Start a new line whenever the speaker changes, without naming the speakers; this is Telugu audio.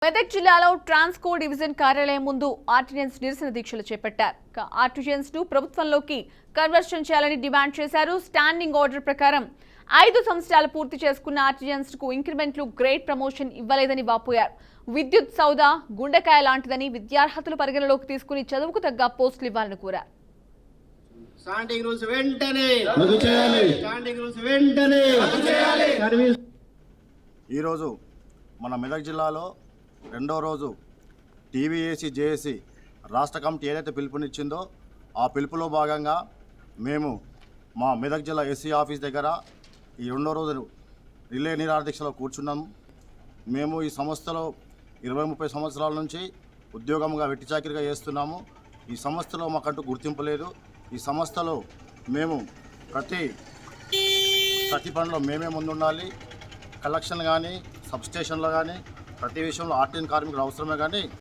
మెదక్ జిల్లాలో ట్రాన్స్కో డివిజన్ కార్యాలయం ముందు ఆర్డినెన్స్ నిరసన దీక్షలు చేపట్టారు. ఆర్టిజన్స్ ను ప్రభుత్వంలోకి కన్వర్షన్ చేయాలని డిమాండ్ చేశారు. స్టాండింగ్ ఆర్డర్ ప్రకారం 5 సంవత్సరాలు పూర్తి చేసుకున్న ఆర్టిజన్స్ కు ఇంక్రిమెంట్లు, గ్రేడ్ ప్రమోషన్ ఇవ్వలేదని వాపోయారు. విద్యుత్ సౌదా గుండెకాయ లాంటిదని విద్యార్హతలు పరిగణలోకి తీసుకుని చదువుకు తగ్గ పోస్టులు ఇవ్వాలని కోరారు.
ఈరోజు మన మెదక్ జిల్లాలో రెండో రోజు టీవీఏసీ జేఏసీ రాష్ట్ర కమిటీ ఏదైతే పిలుపునిచ్చిందో ఆ పిలుపులో భాగంగా మేము మా మెదక్ జిల్లా ఎస్సీ ఆఫీస్ దగ్గర ఈ రెండో రోజు రిలే నిరాదీక్షలో కూర్చున్నాము. మేము ఈ సంస్థలో 20-30 సంవత్సరాల నుంచి ఉద్యోగంగా వెట్టిచాకిరిగా చేస్తున్నాము. ఈ సంస్థలో మాకంటూ గుర్తింపు లేదు. ఈ సంస్థలో మేము ప్రతి పనిలో మేమే ముందుండాలి. కలెక్షన్ కానీ, సబ్స్టేషన్లో కానీ ప్రతి విషయంలో ఆర్టీఎన్ కార్మికులు అవసరమే. కానీ